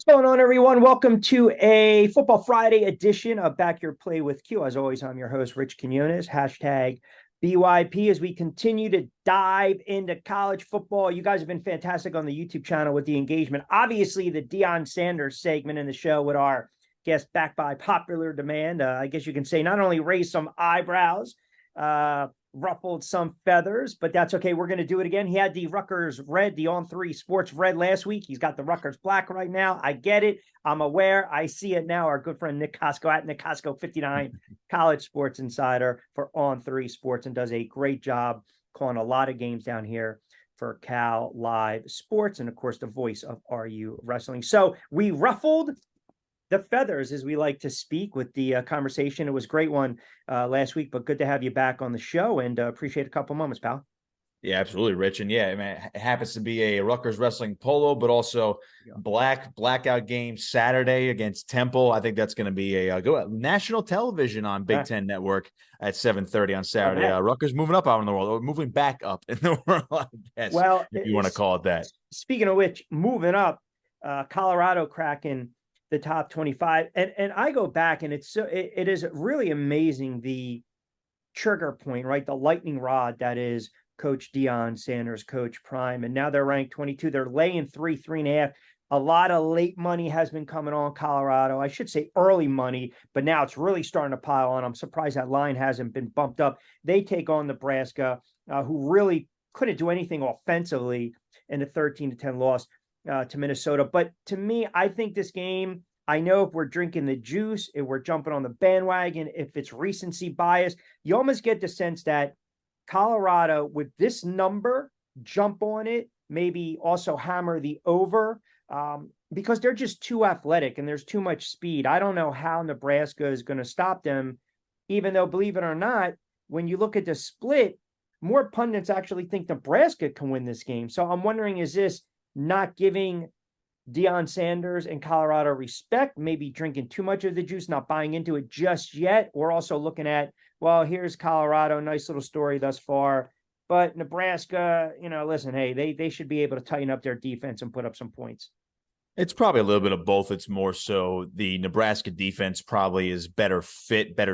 What's going on, everyone? Welcome to a Football Friday edition of Back Your Play with Q. As always, I'm your host, Rich Quinones, hashtag BYP, as we continue to dive into college football. You guys have been fantastic on the YouTube channel with the engagement. Obviously, the Deion Sanders segment in the show with our guest back by popular demand, I guess you can say, not only raised some eyebrows, ruffled some feathers, but that's okay. We're going to do it again. He had the Rutgers red, the On Three Sports red last week. He's got the Rutgers black right now. I get it. I'm aware. I see it now. Our good friend Nick Kosko at Nick Kosko 59, college sports insider for On Three Sports, and does a great job calling a lot of games down here for Cal Live Sports, and of course the voice of RU Wrestling. So we ruffled the feathers, as we like to speak, with the conversation. It was a great one last week, but good to have you back on the show, and appreciate a couple moments, pal. Yeah, absolutely, Rich. And yeah, I mean, it happens to be a Rutgers wrestling polo, but also blackout game Saturday against Temple. I think that's going to be a go national television on Big Ten Network at 7:30 on Saturday. Rutgers moving up out in the world, or moving back up in the world, I guess, well, if you want to call it that. Speaking of which, moving up, Colorado cracking the top 25, and I go back, and it is really amazing, the trigger point, right? The lightning rod that is Coach Deion Sanders, Coach Prime, and now they're ranked 22. They're laying 3.5. A lot of late money has been coming on Colorado. I should say early money, but now it's really starting to pile on. I'm surprised that line hasn't been bumped up. They take on Nebraska, who really couldn't do anything offensively in the 13-10 loss to Minnesota. But to me, I think this game, I know if we're drinking the juice, if we're jumping on the bandwagon, if it's recency bias, you almost get the sense that Colorado, with this number, jump on it, maybe also hammer the over, because they're just too athletic and there's too much speed. I don't know how Nebraska is going to stop them, even though, believe it or not, when you look at the split, more pundits actually think Nebraska can win this game. So I'm wondering, is this not giving Deion Sanders and Colorado respect, maybe drinking too much of the juice, not buying into it just yet? We're also looking at, well, here's Colorado, nice little story thus far, but Nebraska, listen, hey, they should be able to tighten up their defense and put up some points. It's probably a little bit of both. It's more so the Nebraska defense probably is better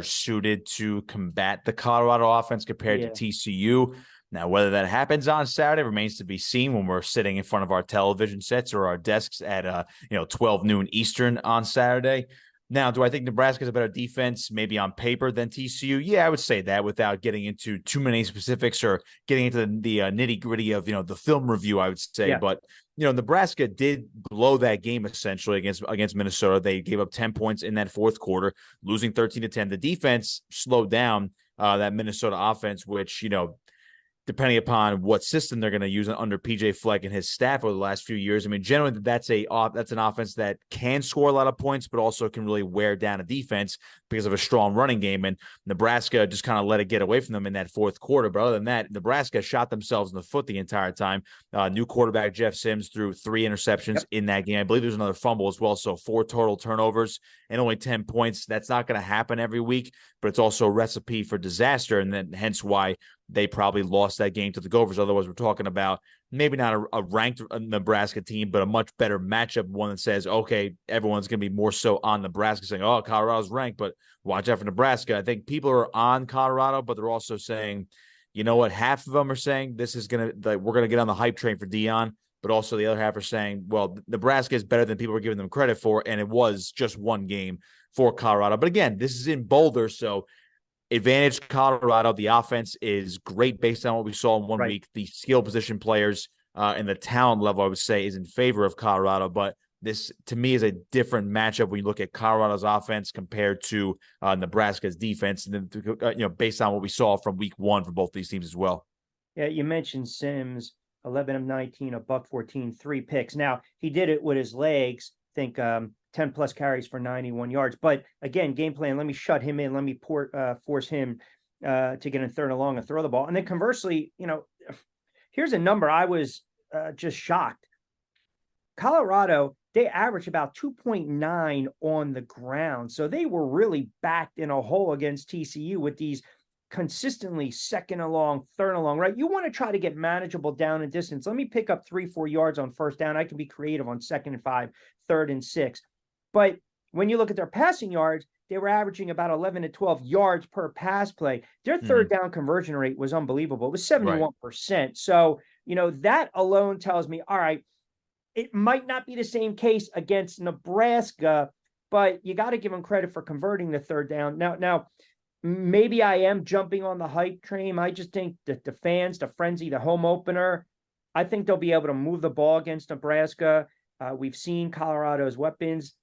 suited to combat the Colorado offense compared to TCU. Now, whether that happens on Saturday remains to be seen when we're sitting in front of our television sets or our desks at 12 noon Eastern on Saturday. Now, do I think Nebraska has a better defense maybe on paper than TCU? Yeah, I would say that without getting into too many specifics or getting into the nitty-gritty of the film review, I would say. But Nebraska did blow that game essentially against Minnesota. They gave up 10 points in that fourth quarter, losing 13-10. The defense slowed down that Minnesota offense, which depending upon what system they're going to use under PJ Fleck and his staff over the last few years. I mean, generally, that's an offense that can score a lot of points, but also can really wear down a defense because of a strong running game. And Nebraska just kind of let it get away from them in that fourth quarter. But other than that, Nebraska shot themselves in the foot the entire time. New quarterback Jeff Sims threw 3 interceptions in that game. I believe there was another fumble as well. So 4 total turnovers and only 10 points. That's not going to happen every week, but it's also a recipe for disaster. And then hence why they probably lost that game to the Gophers. Otherwise, we're talking about maybe not a ranked Nebraska team, but a much better matchup, one that says, okay, everyone's going to be more so on Nebraska saying, oh, Colorado's ranked, but watch out for Nebraska. I think people are on Colorado, but they're also saying, you know what, half of them are saying this is going to, we're going to get on the hype train for Deion, but also the other half are saying, well, Nebraska is better than people are giving them credit for, and it was just one game for Colorado. But again, this is in Boulder, so advantage Colorado. The offense is great based on what we saw in one week. The skill position players and the talent level, I would say, is in favor of Colorado. But this, to me, is a different matchup when you look at Colorado's offense compared to Nebraska's defense, and then based on what we saw from week 1 for both these teams as well. Yeah, you mentioned Sims, 11 of 19, a buck 14, 3 picks. Now, he did it with his legs. I think 10 plus carries for 91 yards. But again, game plan, let me shut him in. Let me force him to get in third and long and throw the ball. And then conversely, here's a number I was just shocked. Colorado, they averaged about 2.9 on the ground. So they were really backed in a hole against TCU with these consistently second and long, third and long, right? You want to try to get manageable down and distance. Let me pick up 3-4 yards on first down. I can be creative on 2nd and 5, 3rd and 6. But when you look at their passing yards, they were averaging about 11 to 12 yards per pass play. Their third down conversion rate was unbelievable. It was 71%. Right. So, that alone tells me, all right, it might not be the same case against Nebraska, but you got to give them credit for converting the third down. Now, maybe I am jumping on the hype train. I just think that the fans, the frenzy, the home opener, I think they'll be able to move the ball against Nebraska. We've seen Colorado's weapons.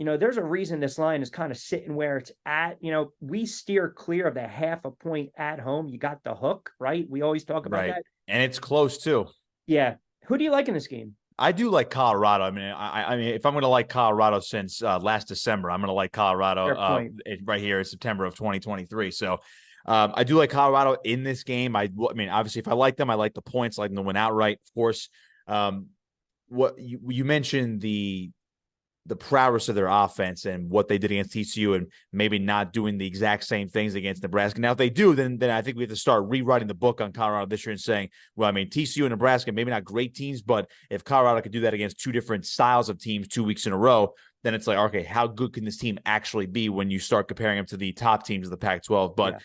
There's a reason this line is kind of sitting where it's at. We steer clear of the half a point at home. You got the hook, right? We always talk about that. And it's close too. Yeah. Who do you like in this game? I do like Colorado. I mean, if I'm going to like Colorado since last December, I'm going to like Colorado right here in September of 2023. So I do like Colorado in this game. I mean, obviously, if I like them, I like the points, I like them to win outright, of course. What you mentioned the prowess of their offense and what they did against TCU and maybe not doing the exact same things against Nebraska. Now, if they do, then I think we have to start rewriting the book on Colorado this year and saying, well, I mean, TCU and Nebraska, maybe not great teams, but if Colorado could do that against two different styles of teams 2 weeks in a row, then it's like, okay, how good can this team actually be when you start comparing them to the top teams of the Pac-12? But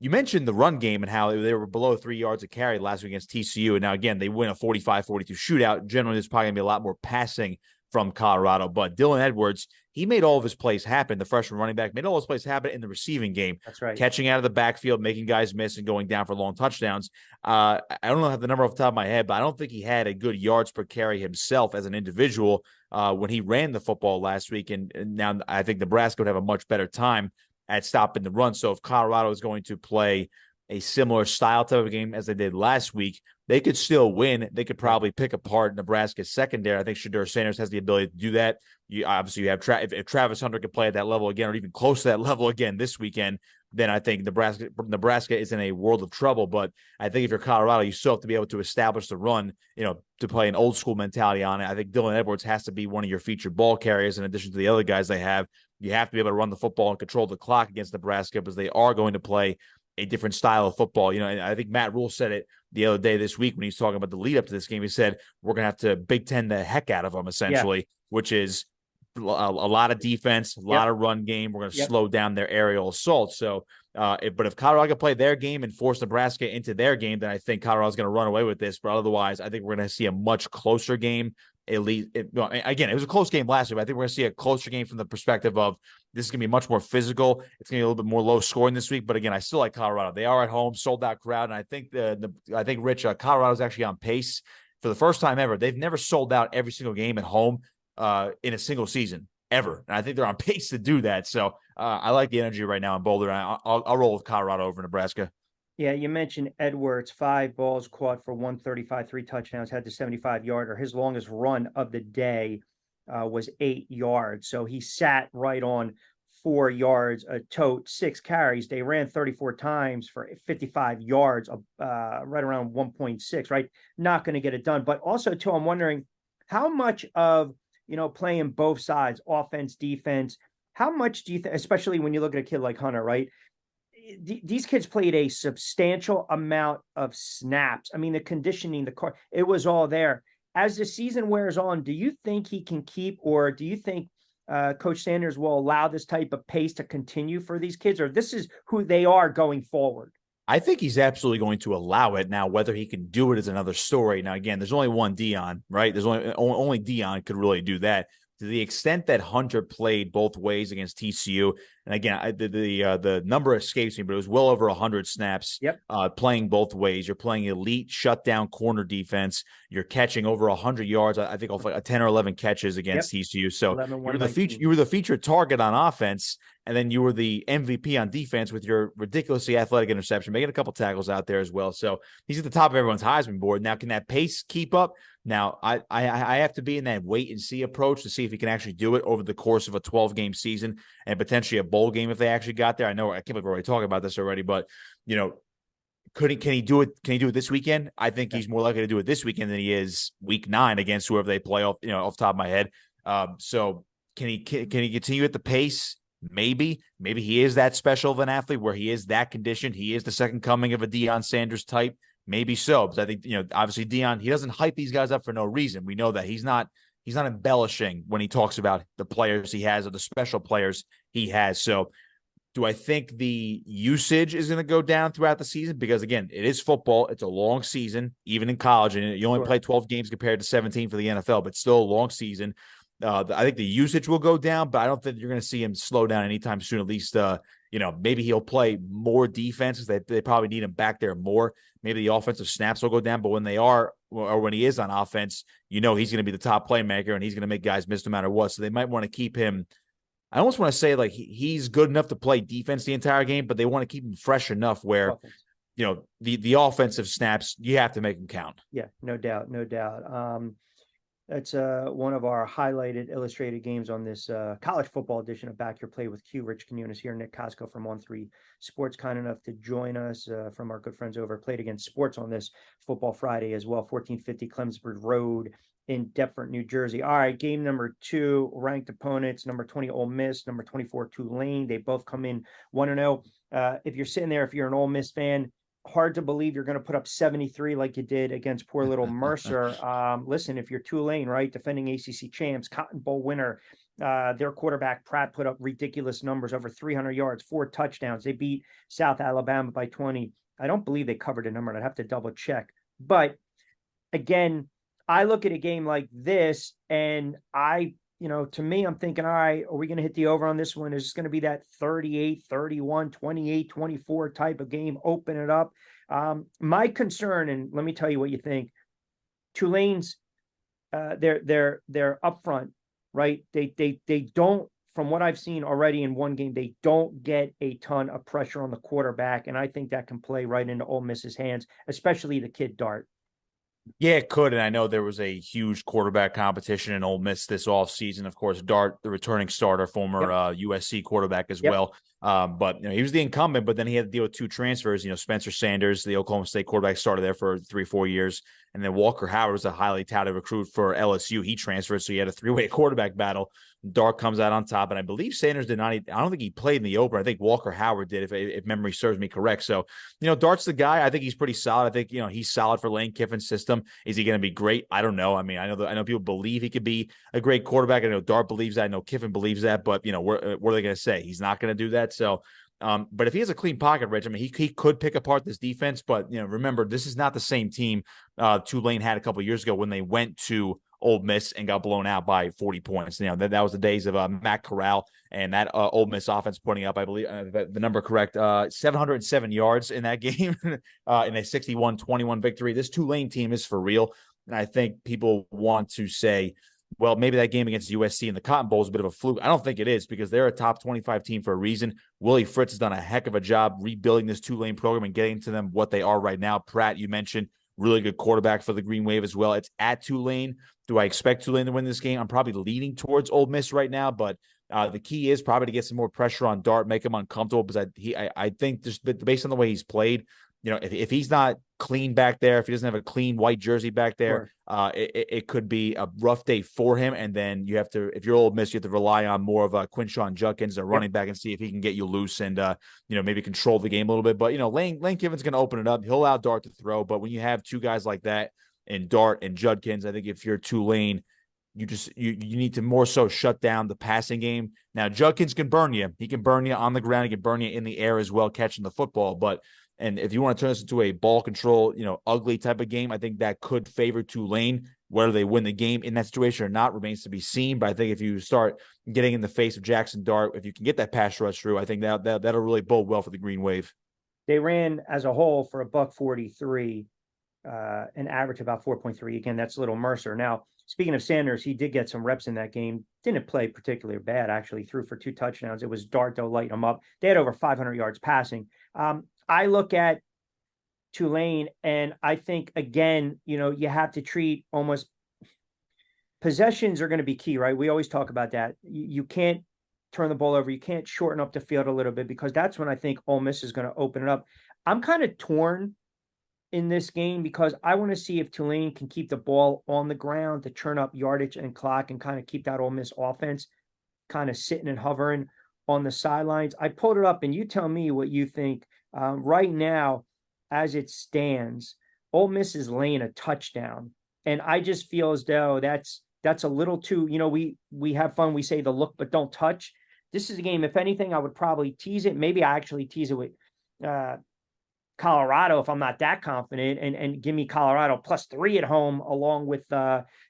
you mentioned the run game and how they were below 3 yards a carry last week against TCU. And now, again, they win a 45-42 shootout. Generally, there's probably going to be a lot more passing from Colorado, but Dylan Edwards, he made all of his plays happen. The freshman running back made all his plays happen in the receiving game. That's right. Catching out of the backfield, making guys miss, and going down for long touchdowns. I don't have the number off the top of my head, but I don't think he had a good yards per carry himself as an individual when he ran the football last week. And now I think Nebraska would have a much better time at stopping the run. So if Colorado is going to play a similar style type of game as they did last week, they could still win. They could probably pick apart Nebraska's secondary. I think Shedeur Sanders has the ability to do that. You obviously have if Travis Hunter can play at that level again, or even close to that level again this weekend, then I think Nebraska is in a world of trouble. But I think if you're Colorado, you still have to be able to establish the run, to play an old school mentality on it. I think Dylan Edwards has to be one of your featured ball carriers in addition to the other guys they have. You have to be able to run the football and control the clock against Nebraska because they are going to play a different style of football. And I think Matt Rule said it the other day this week when he's talking about the lead up to this game. He said, we're going to have to Big Ten the heck out of them, essentially, which is a lot of defense, a lot of run game. We're going to slow down their aerial assault. So, but if Colorado can play their game and force Nebraska into their game, then I think Colorado's going to run away with this. But otherwise, I think we're going to see a much closer game. Again, it was a close game last year, but I think we're going to see a closer game from the perspective of this is going to be much more physical. It's going to be a little bit more low scoring this week. But again, I still like Colorado. They are at home, sold out crowd. And I think Rich, Colorado's actually on pace for the first time ever. They've never sold out every single game at home in a single season ever. And I think they're on pace to do that. So I like the energy right now in Boulder. And I'll roll with Colorado over Nebraska. Yeah, you mentioned Edwards, 5 balls caught for 135, 3 touchdowns, had the 75-yarder. His longest run of the day was 8 yards. So he sat right on 4 yards, a tote, 6 carries. They ran 34 times for 55 yards, right around 1.6, right? Not going to get it done. But also, too, I'm wondering how much of, playing both sides, offense, defense, how much do you think, especially when you look at a kid like Hunter, right? These kids played a substantial amount of snaps. I mean, the conditioning, it was all there. As the season wears on, do you think he can keep, or do you think Coach Sanders will allow this type of pace to continue for these kids, or this is who they are going forward? I think he's absolutely going to allow it. Now, whether he can do it is another story. Now, again, there's only one Dion, right? There's only Dion could really do that. To the extent that Hunter played both ways against TCU, and again, the number escapes me, but it was well over 100 snaps. Playing both ways. You're playing elite shutdown corner defense. You're catching over 100 yards. I think off like 10 or 11 catches against TCU. So 11, you were the featured target on offense, and then you were the MVP on defense with your ridiculously athletic interception, making a couple tackles out there as well. So he's at the top of everyone's Heisman board. Now, can that pace keep up? Now, I have to be in that wait and see approach to see if he can actually do it over the course of a 12-game season and potentially a bowl game if they actually got there. I can't believe we're already talking about this already, but can he do it? Can he do it this weekend? I think he's more likely to do it this weekend than he is week 9 against whoever they play off the top of my head. So can he continue at the pace Maybe he is that special of an athlete where he is that conditioned. He is the second coming of a Deion Sanders type. Maybe so, because I think, obviously Deion, he doesn't hype these guys up for no reason. We know that he's not embellishing when he talks about the players he has or the special players he has. So do I think the usage is going to go down throughout the season? Because, again, it is football. It's a long season, even in college. And you only play 12 games compared to 17 for the NFL, but still a long season. I think the usage will go down, but I don't think you're going to see him slow down anytime soon. At least, maybe he'll play more defenses. They probably need him back there more. Maybe the offensive snaps will go down, but when they are, or when he is on offense, he's going to be the top playmaker and he's going to make guys miss no matter what. So they might want to keep him. I almost want to say like he's good enough to play defense the entire game, but they want to keep him fresh enough where, the offensive snaps, you have to make them count. Yeah, no doubt. That's one of our highlighted illustrated games on this college football edition of Back Your Play with Q. Rich Quinones here. Nick Kosko from On3 Sports, kind enough to join us from our good friends over Played Against Sports on this Football Friday as well. 1450 Clemsford Road in Deptford, New Jersey. All right, game number 2, ranked opponents, number 20 Ole Miss, number 24 Tulane. They both come in 1-0. If you're sitting there, if you're an Ole Miss fan, hard to believe you're going to put up 73 like you did against poor little Mercer. Listen, if you're Tulane, right, defending ACC champs, Cotton Bowl winner, their quarterback Pratt put up ridiculous numbers, over 300 yards, 4 touchdowns. They beat South Alabama by 20. I don't believe they covered a number. I'd have to double check. But again, I look at a game like this and to me, I'm thinking, all right, are we going to hit the over on this one? Is this going to be that 38, 31, 28, 24 type of game? Open it up. My concern, and let me tell you what you think. Tulane's, they're up front, right? They don't, from what I've seen already in one game, they don't get a ton of pressure on the quarterback, and I think that can play right into Ole Miss's hands, especially the kid Dart. Yeah, it could. And I know there was a huge quarterback competition in Ole Miss this offseason. Of course, Dart, the returning starter, former USC quarterback as well. But he was the incumbent, but then he had to deal with 2 transfers. Spencer Sanders, the Oklahoma State quarterback, started there for 3-4 years. And then Walker Howard was a highly touted recruit for LSU. He transferred, so he had a 3-way quarterback battle. Dart comes out on top, and I believe Sanders did not. I don't think he played in the opener. I think Walker Howard did, if memory serves me correct. So, Dart's the guy. I think he's pretty solid. I think he's solid for Lane Kiffin's system. Is he going to be great? I don't know. I mean, I know people believe he could be a great quarterback. I know Dart believes that. I know Kiffin believes that. But what are they going to say? He's not going to do that. So. But if he has a clean pocket, Rich, I mean, he could pick apart this defense. But remember, this is not the same team Tulane had a couple of years ago when they went to Ole Miss and got blown out by 40 points. That was the days of Matt Corral and that Ole Miss offense putting up, I believe, the number correct, 707 yards in that game in a 61-21 victory. This Tulane team is for real. And I think people want to say, well, maybe that game against USC in the Cotton Bowl is a bit of a fluke. I don't think it is, because they're a top 25 team for a reason. Willie Fritz has done a heck of a job rebuilding this Tulane program and getting to them what they are right now. Pratt, you mentioned, really good quarterback for the Green Wave as well. It's at Tulane. Do I expect Tulane to win this game? I'm probably leaning towards Ole Miss right now, but the key is probably to get some more pressure on Dart, make him uncomfortable, because I think just based on the way he's played, if he's not clean back there, if he doesn't have a clean white jersey back there, it could be a rough day for him. And then you have to, if you're Ole Miss, you have to rely on more of Quinshon Judkins, a running back, and see if he can get you loose and, maybe control the game a little bit. But, Lane Kiffin's going to open it up. He'll allow Dart to throw. But when you have 2 guys like that and Dart and Judkins, I think if you're Tulane, you need to more so shut down the passing game. Now, Judkins can burn you. He can burn you on the ground. He can burn you in the air as well, catching the football. And if you want to turn this into a ball control, ugly type of game, I think that could favor Tulane. Whether they win the game in that situation or not remains to be seen. But I think if you start getting in the face of Jackson Dart, if you can get that pass rush through, I think that'll really bode well for the Green Wave. They ran as a whole for $143, an average about 4.3. Again, that's Little Mercer. Now, speaking of Sanders, he did get some reps in that game. Didn't play particularly bad, actually. Threw for 2 touchdowns. It was Dart, though, lighting him up. They had over 500 yards passing. I look at Tulane, and I think, again, you have to treat almost possessions are going to be key, right? We always talk about that. You can't turn the ball over. You can't shorten up the field a little bit, because that's when I think Ole Miss is going to open it up. I'm kind of torn in this game, because I want to see if Tulane can keep the ball on the ground to churn up yardage and clock and kind of keep that Ole Miss offense kind of sitting and hovering, on the sidelines. I pulled it up, and you tell me what you think. Right now, as it stands, Ole Miss is laying a touchdown, and I just feel as though that's a little too. We have fun. We say the look, but don't touch. This is a game. If anything, I would probably tease it. Maybe I actually tease it with Colorado if I'm not that confident, and give me Colorado +3 at home, along with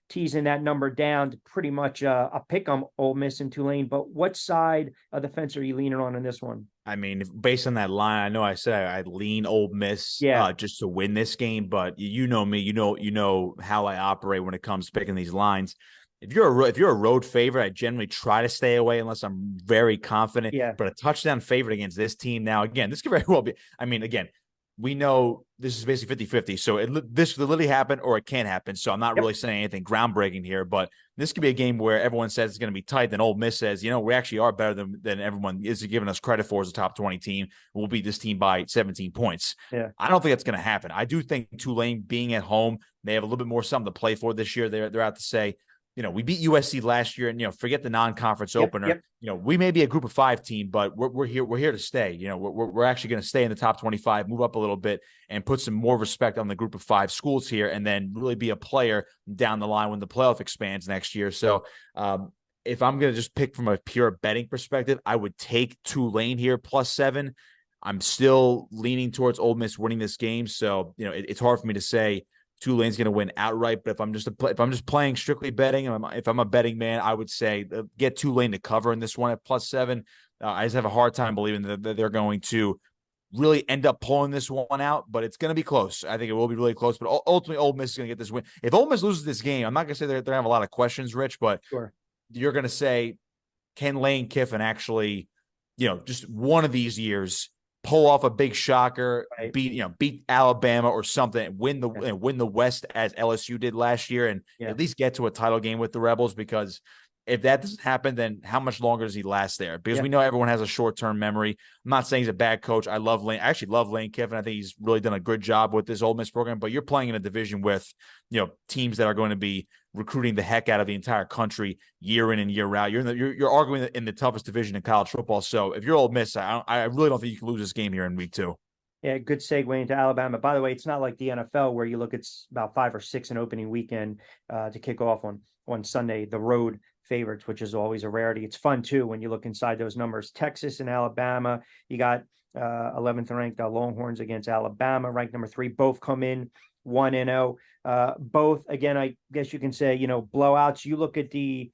teasing that number down to pretty much a pick on Ole Miss and Tulane. But what side of the fence are you leaning on in this one? I mean, based on that line, I know I said I'd lean Ole Miss Yeah. just to win this game, but you know me, you know how I operate when it comes to picking these lines. If you're a road favorite, I generally try to stay away unless I'm very confident. Yeah. But a touchdown favorite against this team now, again, this could very well be. I mean, again, we know this is basically 50-50. So this could literally happen or it can't happen. So I'm not really saying anything groundbreaking here, but this could be a game where everyone says it's going to be tight. Then Ole Miss says, we actually are better than everyone is giving us credit for as a top 20 team. We'll beat this team by 17 points. Yeah. I don't think that's going to happen. I do think Tulane being at home, they have a little bit more something to play for this year. They're out to say, we beat USC last year, and forget the non-conference opener. We may be a group of 5 team, but we're here to stay. We're actually going to stay in the top 25, move up a little bit, and put some more respect on the group of 5 schools here, and then really be a player down the line when the playoff expands next year. So if I'm going to just pick from a pure betting perspective, I would take Tulane here +7. I'm still leaning towards Ole Miss winning this game, so it's hard for me to say Tulane's going to win outright, but if I'm just playing strictly betting, if I'm a betting man, I would say get Tulane to cover in this one at +7. I just have a hard time believing that they're going to really end up pulling this one out, but it's going to be close. I think it will be really close, but ultimately Ole Miss is going to get this win. If Ole Miss loses this game, I'm not going to say they're going to have a lot of questions, Rich, but you're going to say, can Lane Kiffin actually, just one of these years pull off a big shocker, right, beat Alabama or something, win the West as LSU did last year, and at least get to a title game with the Rebels? Because if that doesn't happen, then how much longer does he last there? Because we know everyone has a short-term memory. I'm not saying he's a bad coach. I actually love Lane Kiffin. I think he's really done a good job with this Ole Miss program, but you're playing in a division with, teams that are going to be recruiting the heck out of the entire country year in and year out. You're arguing in the toughest division in college football. So if you're Ole Miss, I really don't think you can lose this game here in week 2. Yeah, good segue into Alabama. By the way, it's not like the NFL where you look at about 5 or 6 in opening weekend to kick off on Sunday, the road favorites, which is always a rarity. It's fun too when you look inside those numbers. Texas and Alabama, you got 11th ranked Longhorns against Alabama, ranked number 3. Both come in 1-0. Both, again, I guess you can say, blowouts. You look at the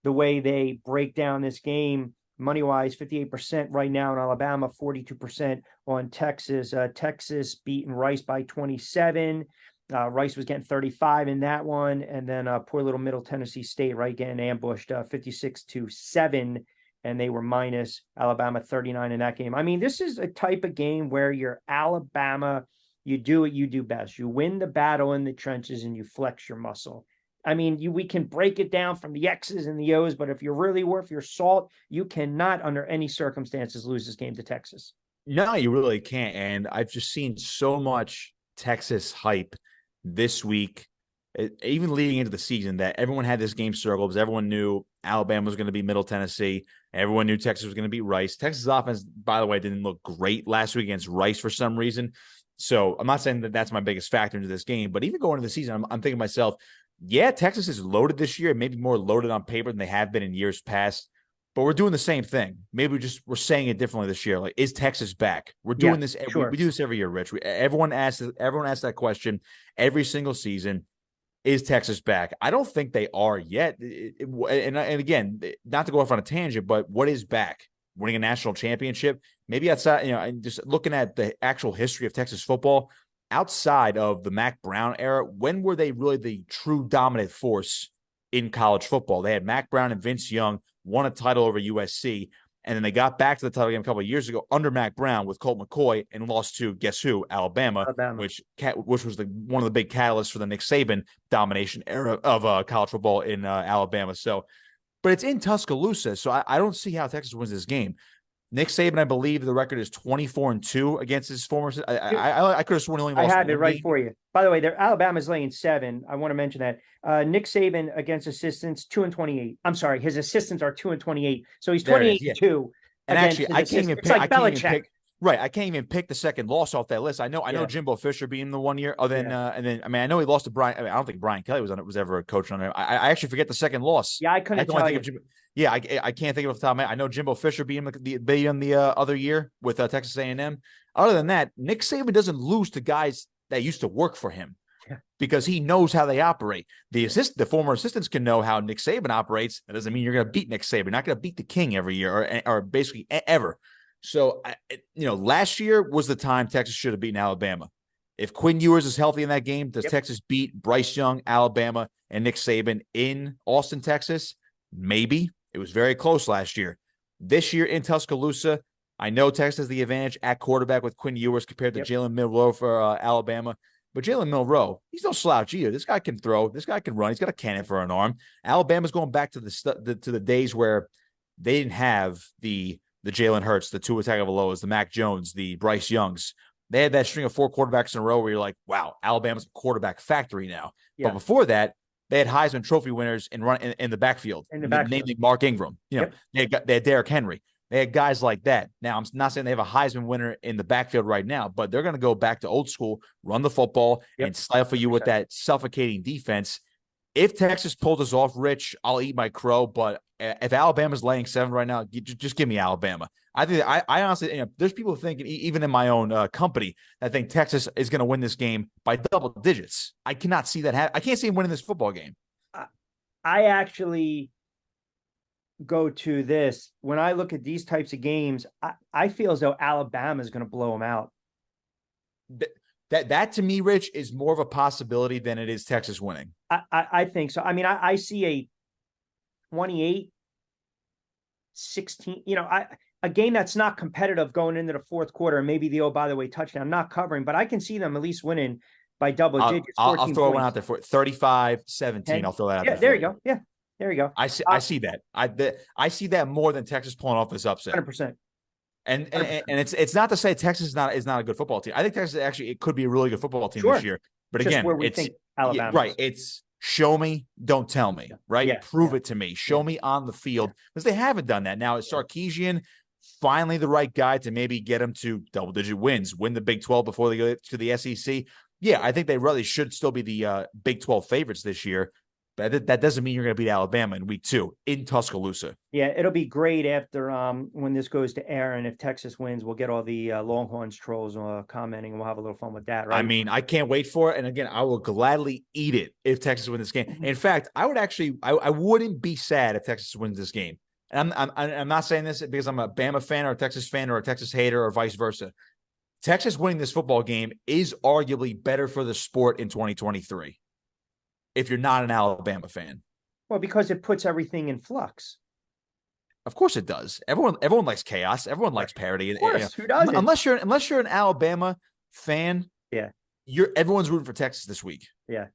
way they break down this game money wise, 58% right now in Alabama, 42% on Texas. Texas beating Rice by 27. Rice was getting 35 in that one, and then poor little Middle Tennessee State, right, getting ambushed 56-7, and they were minus Alabama 39 in that game. I mean, this is a type of game where you're Alabama, you do what you do best. You win the battle in the trenches and you flex your muscle. I mean, we can break it down from the X's and the O's, but if you're really worth your salt, you cannot under any circumstances lose this game to Texas. No, you really can't. And I've just seen so much Texas hype this week, even leading into the season, that everyone had this game circled because everyone knew Alabama was going to be Middle Tennessee. Everyone knew Texas was going to beat Rice. Texas' offense, by the way, didn't look great last week against Rice for some reason. So I'm not saying that that's my biggest factor into this game, but even going into the season, I'm thinking to myself, yeah, Texas is loaded this year, maybe more loaded on paper than they have been in years past. But we're doing the same thing. Maybe we're saying it differently this year. Like, is Texas back? We're doing this. Sure. We do this every year, Rich. Everyone asks that question every single season. Is Texas back? I don't think they are yet. And again, not to go off on a tangent, but what is back? Winning a national championship? Maybe outside, and just looking at the actual history of Texas football, outside of the Mac Brown era, when were they really the true dominant force in college football? They had Mac Brown and Vince Young, won a title over USC, and then they got back to the title game a couple of years ago under Mac Brown with Colt McCoy and lost to, guess who? Alabama. Which was one of the big catalysts for the Nick Saban domination era of college football in Alabama. So, but it's in Tuscaloosa, so I don't see how Texas wins this game. Nick Saban, I believe the record is 24-2 against his former. I could have sworn he only I lost have it one right game. for you. By the way, Alabama's laying 7. I want to mention that. Nick Saban against assistants 2-28. I'm sorry, his assistants are 2-28. So he's 28-2 And against actually, his I can't assistants. even It's pick. like I can't even Belichick. pick. Right, I can't even pick the second loss off that list. I know Jimbo Fisher beat him the 1 year. And then I mean, I know he lost to Brian. I don't think Brian Kelly was ever a coach on there. I actually forget the second loss. Yeah, I couldn't tell you. I can't think of off the top of my head. I know Jimbo Fisher beat him the other year with Texas A&M. Other than that, Nick Saban doesn't lose to guys that used to work for him because he knows how they operate. The former assistants can know how Nick Saban operates. That doesn't mean you're going to beat Nick Saban. You're not going to beat the king every year or basically ever. So, last year was the time Texas should have beaten Alabama. If Quinn Ewers is healthy in that game, does Texas beat Bryce Young, Alabama, and Nick Saban in Austin, Texas? Maybe. It was very close last year. This year in Tuscaloosa, I know Texas has the advantage at quarterback with Quinn Ewers compared to Jalen Milroe for Alabama. But Jalen Milroe, he's no slouch either. This guy can throw. This guy can run. He's got a cannon for an arm. Alabama's going back to the days where they didn't have the Jalen Hurts, the Tua Tagovailoas, the Mac Jones, the Bryce Youngs. They had that string of 4 quarterbacks in a row where you're like, wow, Alabama's a quarterback factory now. Yeah. But before that, they had Heisman Trophy winners in the backfield, namely Mark Ingram. They had Derrick Henry. They had guys like that. Now, I'm not saying they have a Heisman winner in the backfield right now, but they're going to go back to old school, run the football, and stifle you with that suffocating defense. If Texas pulls this off, Rich, I'll eat my crow. But if Alabama's laying 7 right now, just give me Alabama. I honestly, there's people thinking, even in my own company, that think Texas is going to win this game by double digits. I cannot see that happen. I can't see him winning this football game. I actually go to this. When I look at these types of games, I feel as though Alabama is going to blow them out. That to me, Rich, is more of a possibility than it is Texas winning. I think so. I mean, I see a 28-16, a game that's not competitive going into the fourth quarter, and maybe the, by the way, touchdown, not covering, but I can see them at least winning by double digits. I'll throw one out there for 35-17. I'll throw that out there. There you go. Yeah, there you go. I see that. I see that more than Texas pulling off this upset. 100%. And it's not to say Texas is not a good football team. I think Texas it could be a really good football team this year. But again, where we think Alabama, right? It's show me, don't tell me, right? Yeah, prove it to me. Show me on the field, because they haven't done that. Now, is Sarkisian finally the right guy to maybe get him to double-digit wins, win the Big 12 before they go to the SEC? Yeah, I think they really should still be the Big 12 favorites this year. But that doesn't mean you're going to beat Alabama in week 2 in Tuscaloosa. Yeah, it'll be great after when this goes to air, and if Texas wins, we'll get all the Longhorns trolls commenting, and we'll have a little fun with that, right? I mean, I can't wait for it. And again, I will gladly eat it if Texas wins this game. In fact, I wouldn't be sad if Texas wins this game. And I'm not saying this because I'm a Bama fan or a Texas fan or a Texas hater or vice versa. Texas winning this football game is arguably better for the sport in 2023. If you're not an Alabama fan. Well, because it puts everything in flux. Of course it does. Everyone likes chaos. Everyone likes parity. Of course, who doesn't? Unless you're an Alabama fan, everyone's rooting for Texas this week. Yeah.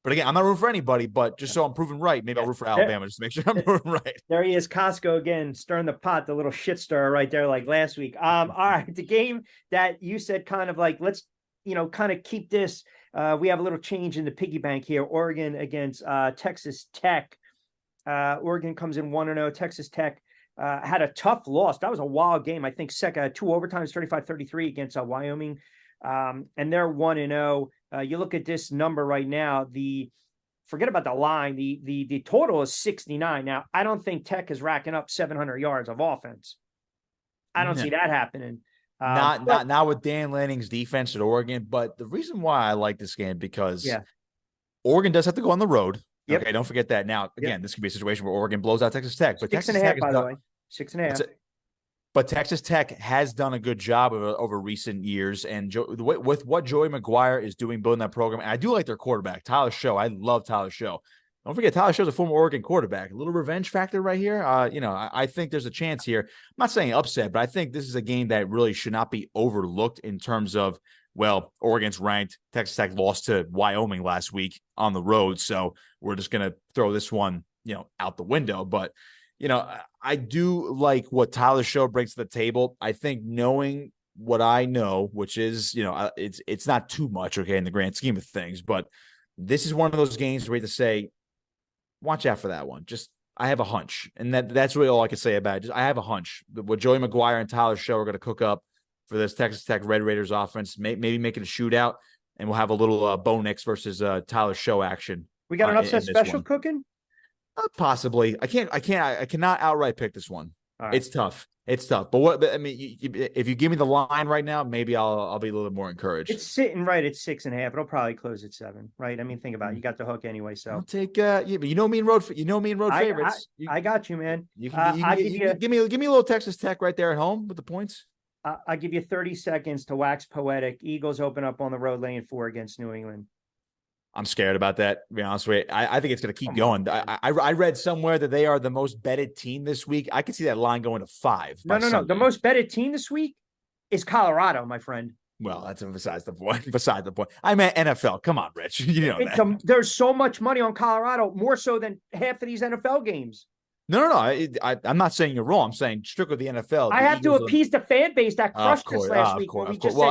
But again, I'm not rooting for anybody, but just so I'm proven right, maybe I'll root for Alabama just to make sure I'm proven right. There he is, Kosko again, stirring the pot, the little shit stirrer right there like last week. All right, the game that you said kind of like, let's, kind of keep this. We have a little change in the piggy bank here. Oregon against Texas Tech. Oregon comes in 1-0. Texas Tech had a tough loss. That was a wild game. I think 2 overtimes, 35-33 against Wyoming. And they're 1-0. You look at this number right now, forget about the line. The total is 69. Now, I don't think Tech is racking up 700 yards of offense. I don't see that happening. Not with Dan Lanning's defense at Oregon, but the reason why I like this game because Oregon does have to go on the road. Yep. Okay, don't forget that. Now, again, this could be a situation where Oregon blows out Texas Tech, but Texas Tech, by the way, 6.5. But Texas Tech has done a good job over recent years, and with what Joey McGuire is doing building that program, and I do like their quarterback, Tyler Show. I love Tyler Show. Don't forget, Tyler Show's a former Oregon quarterback. A little revenge factor right here. I think there's a chance here. I'm not saying upset, but I think this is a game that really should not be overlooked in terms of, well, Oregon's ranked. Texas Tech lost to Wyoming last week on the road, so we're just going to throw this one, out the window. But, I do like what Tyler Show brings to the table. I think knowing what I know, which is, it's not too much, okay, in the grand scheme of things, but this is one of those games where you have to say, watch out for that one. Just, I have a hunch. And that's really all I can say about it. Just, I have a hunch that what Joey McGuire and Tyler Show are going to cook up for this Texas Tech Red Raiders offense, maybe make it a shootout, and we'll have a little Bo Nix versus Tyler Show action. We got an upset special cooking? Possibly. I cannot outright pick this one. Right. It's tough. But if you give me the line right now, maybe I'll be a little bit more encouraged. It's sitting right at 6.5. It'll probably close at 7, right? I mean, think about it. You got the hook anyway, so I'll take but you know me in road favorites. I got you, man. Give me a little Texas Tech right there at home with the points. I'll give you 30 seconds to wax poetic. Eagles open up on the road laying 4 against New England. I'm scared about that, to be honest with you. I think it's going to keep going. I read somewhere that they are the most betted team this week. I could see that line going to 5. No. The most betted team this week is Colorado, my friend. Well, that's besides the point. I meant NFL. Come on, Rich. There's so much money on Colorado, more so than half of these NFL games. No. I'm not saying you're wrong. I'm saying strictly the NFL. I have to appease the fan base that crushed us last week. Well,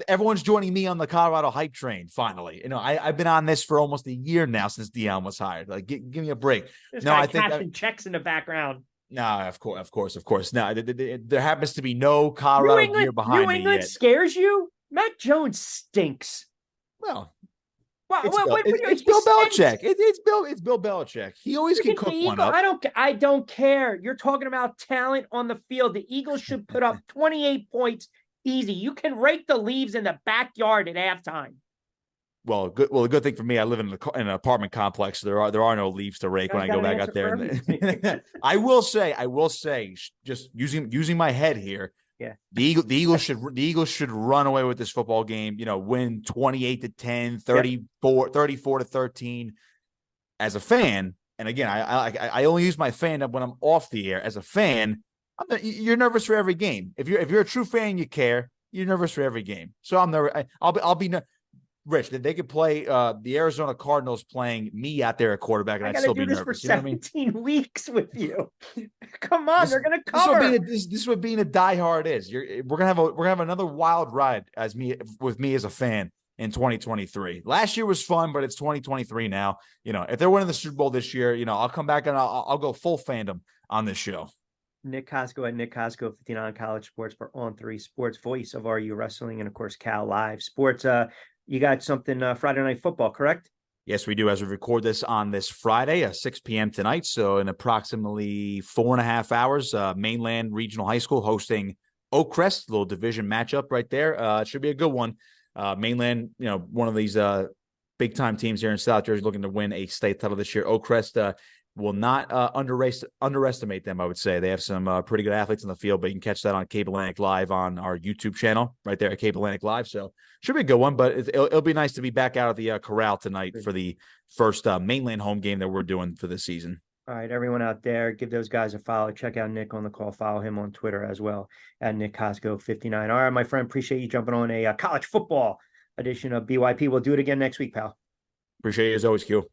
everyone's joining me on the Colorado hype train. Finally, I've been on this for almost a year now since Deion was hired. Like, give me a break. I think cashing checks in the background. No, of course. Now there happens to be no Colorado gear behind me. New England scares you. Mac Jones stinks. Well. It's Bill Belichick. It's Bill Belichick. He always can cook one up. I don't care. You're talking about talent on the field. The Eagles should put up 28 points easy. You can rake the leaves in the backyard at halftime. Well, the good thing for me, I live in an apartment complex. So there are no leaves to rake when I go back out there. I will say, just using my head here. Yeah. The Eagles should run away with this football game, win 28-10, 34-13 as a fan. And again, I only use my fandom when I'm off the air. As a fan, you're nervous for every game. If you're a true fan, you care. You're nervous for every game. So I'll be Rich, they could play the Arizona Cardinals playing me out there at quarterback, and I'd still be nervous. For 17 weeks with you. Come on, they're going to cover. This is what being a diehard is. We're gonna have another wild ride with me as a fan in 2023. Last year was fun, but it's 2023 now. If they're winning the Super Bowl this year, I'll come back and I'll go full fandom on this show. Nick Kosko at Nick Kosko 59 College Sports for On 3 Sports, voice of RU Wrestling, and of course Cal Live Sports. You got something Friday Night Football, correct? Yes, we do. As we record this on this Friday, 6 p.m. tonight. So in approximately 4.5 hours, Mainland Regional High School hosting Oakcrest, little division matchup right there. It should be a good one. Mainland, one of these big time teams here in South Jersey looking to win a state title this year. Oakcrest will not underestimate them, I would say. They have some pretty good athletes in the field, but you can catch that on Cable Atlantic Live on our YouTube channel right there at Cable Atlantic Live. So should be a good one, but it'll be nice to be back out at the corral tonight for the first mainland home game that we're doing for this season. All right, everyone out there, give those guys a follow. Check out Nick on the call. Follow him on Twitter as well at Nick Kosko 59. All right, my friend, appreciate you jumping on a college football edition of BYP. We'll do it again next week, pal. Appreciate you as always, Q.